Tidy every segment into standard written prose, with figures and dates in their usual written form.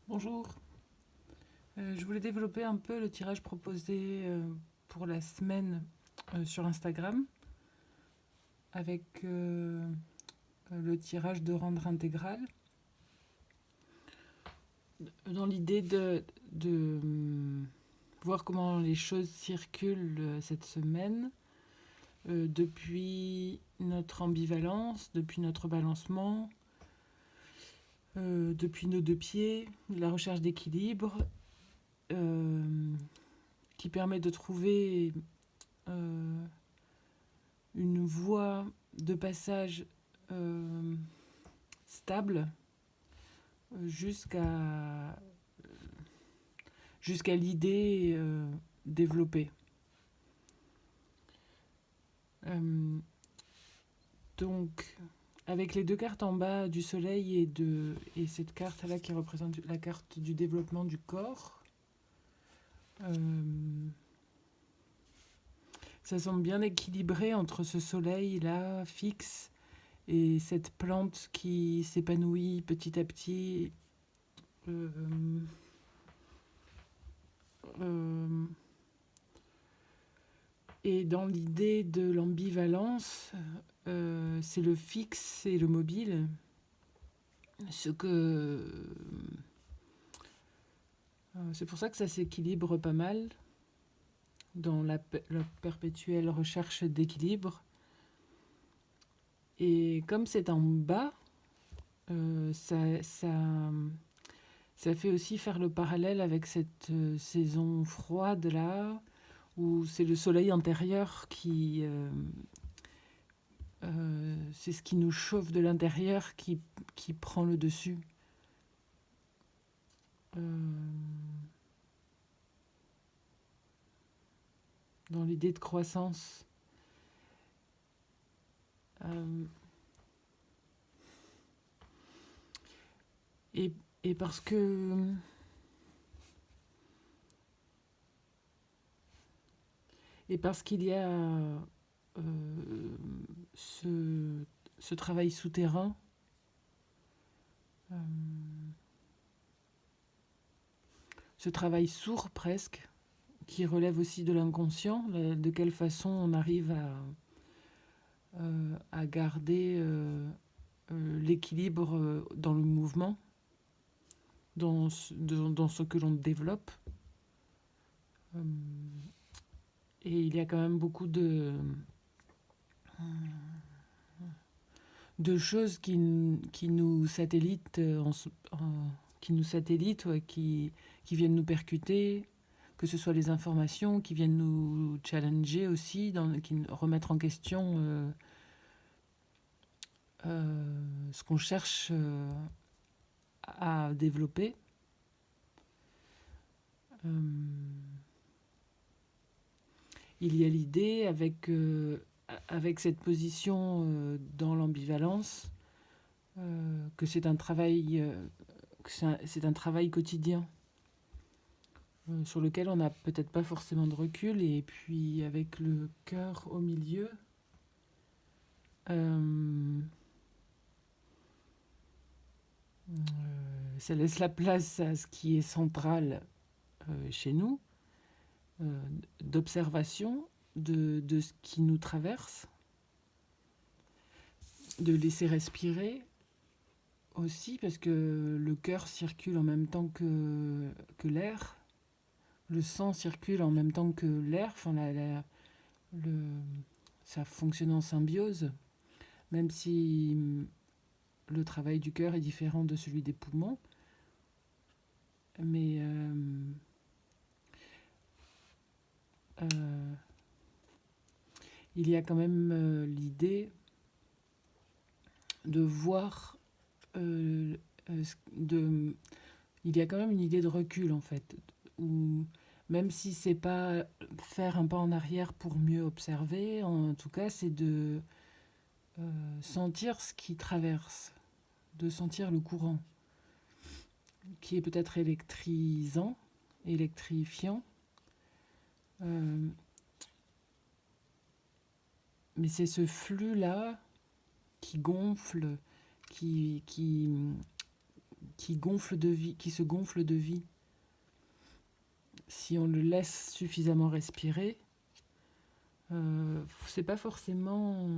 Bonjour. Je voulais développer un peu le tirage proposé pour la semaine sur Instagram avec le tirage de rendre intégral dans l'idée de voir comment les choses circulent cette semaine depuis notre ambivalence, depuis notre balancement, depuis nos deux pieds, la recherche d'équilibre euh, qui permet de trouver euh, une voie de passage euh, stable jusqu'à jusqu'à l'idée développée. Euh, donc, avec les deux cartes en bas du soleil et cette carte-là qui représente la carte du développement du corps, euh, ça semble bien équilibré entre ce soleil-là fixe et cette plante qui s'épanouit petit à petit. Euh, euh, et dans l'idée de l'ambivalence, c'est le fixe et le mobile. Ce que c'est pour ça que ça s'équilibre pas mal dans la perpétuelle recherche d'équilibre. Et comme c'est en bas, ça fait aussi faire le parallèle avec cette saison froide là, où c'est le soleil intérieur c'est ce qui nous chauffe de l'intérieur qui prend le dessus. Euh, dans l'idée de croissance. Euh, et, et parce que et parce qu'il y a ce, ce travail souterrain, euh, ce travail sourd presque, qui relève aussi de l'inconscient, de quelle façon on arrive à garder l'équilibre dans le mouvement, dans ce que l'on développe. Euh, et il y a quand même beaucoup de choses qui nous satellitent, qui nous satellitent, ouais, qui viennent nous percuter, que ce soit les informations qui viennent nous challenger aussi, remettre en question ce qu'on cherche à développer. Euh, il y a l'idée avec cette position dans l'ambivalence que c'est un travail c'est un travail quotidien sur lequel on n'a peut-être pas forcément de recul. Et puis avec le cœur au milieu, euh, ça laisse la place à ce qui est central chez nous, euh, d'observation de ce qui nous traverse, de laisser respirer aussi, parce que le cœur circule en même temps que l'air, le sang circule en même temps que l'air, enfin, le, ça fonctionne en symbiose, même si le travail du cœur est différent de celui des poumons. Mais euh, il y a quand même l'idée de voir, de, il y a quand même une idée de recul en fait, où même si c'est pas faire un pas en arrière pour mieux observer, en tout cas c'est de sentir ce qui traverse, de sentir le courant, qui est peut-être électrisant, électrifiant, euh, mais c'est ce flux-là qui gonfle, qui qui se gonfle de vie. Si on le laisse suffisamment respirer, c'est pas forcément...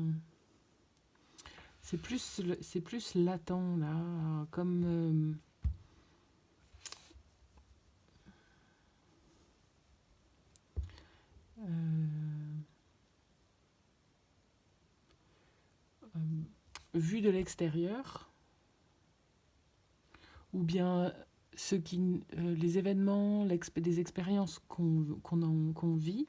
c'est plus latent, là, comme... vu de l'extérieur, ou bien les événements, les expériences qu'on vit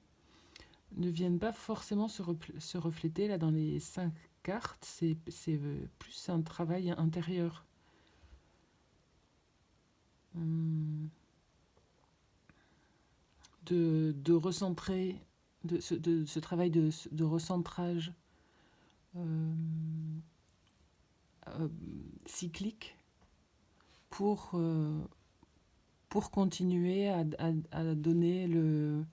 ne viennent pas forcément se refléter là dans les 5 cartes. C'est plus un travail intérieur. De recentrer, de ce travail de recentrage cyclique pour continuer à donner le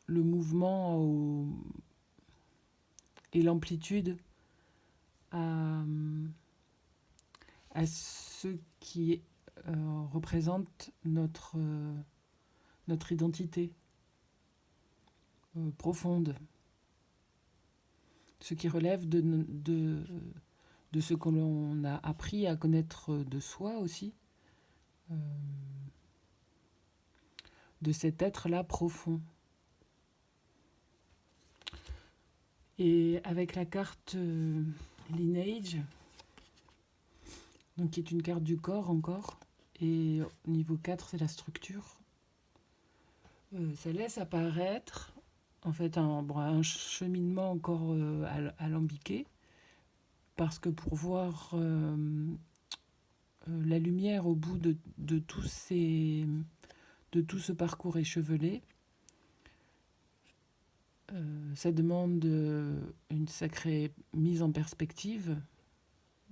mouvement et l'amplitude à ce qui représente notre identité profonde, ce qui relève de ce que l'on a appris à connaître de soi aussi, de cet être-là profond. Et avec la carte Lineage, donc qui est une carte du corps encore, et niveau 4 c'est la structure, ça laisse apparaître en fait un cheminement encore alambiqué, parce que pour voir la lumière au bout de tout ce parcours échevelé, ça demande une sacrée mise en perspective.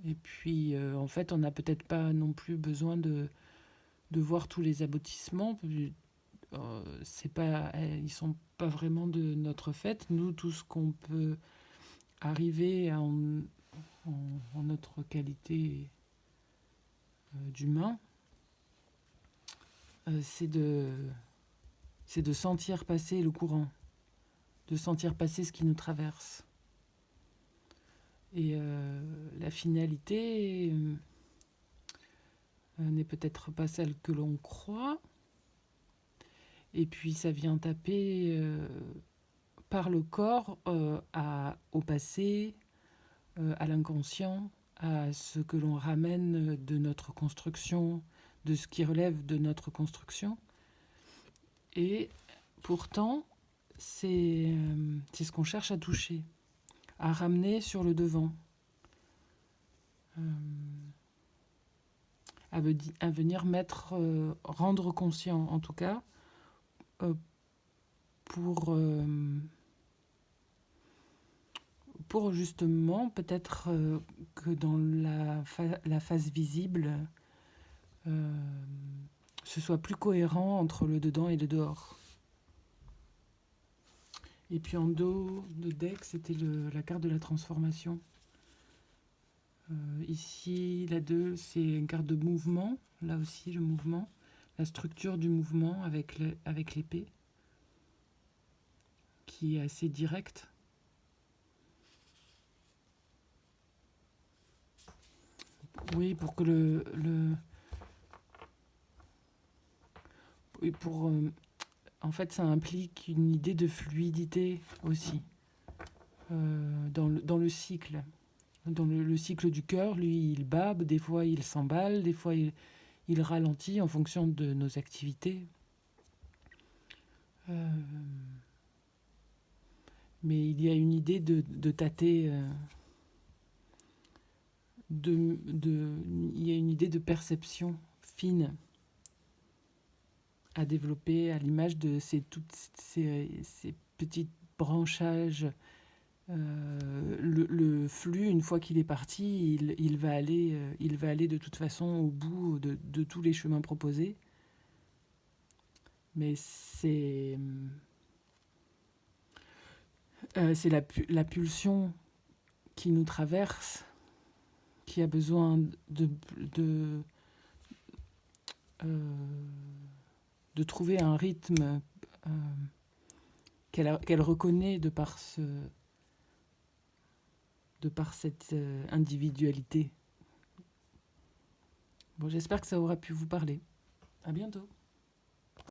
Et puis, en fait, on n'a peut-être pas non plus besoin de voir tous les aboutissements. Ils sont pas vraiment de notre fait. Nous, tout ce qu'on peut arriver en notre qualité d'humain, c'est de sentir passer le courant, de sentir passer ce qui nous traverse. Et la finalité n'est peut-être pas celle que l'on croit. Et puis ça vient taper par le corps au passé, à l'inconscient, à ce que l'on ramène de notre construction, de ce qui relève de notre construction. Et pourtant, c'est ce qu'on cherche à toucher, à ramener sur le devant, à venir rendre conscient, en tout cas, pour justement peut-être que dans la phase visible, ce soit plus cohérent entre le dedans et le dehors. Et puis en dos de deck, c'était la carte de la transformation. Ici, la 2, c'est une carte de mouvement. Là aussi, le mouvement, la structure du mouvement avec l'épée, qui est assez directe. Oui, pour que en fait, ça implique une idée de fluidité aussi dans le cycle. Dans le cycle du cœur, lui, il bat, des fois il s'emballe, des fois il ralentit en fonction de nos activités. Mais il y a une idée de tâter, il y a une idée de perception fine à développer à l'image de ces petits branchages. Le flux, une fois qu'il est parti, il va aller de toute façon au bout de tous les chemins proposés. Mais c'est la pulsion qui nous traverse, qui a besoin de, euh, de trouver un rythme qu'elle reconnaît de par cette individualité. Bon, j'espère que ça aura pu vous parler. À bientôt.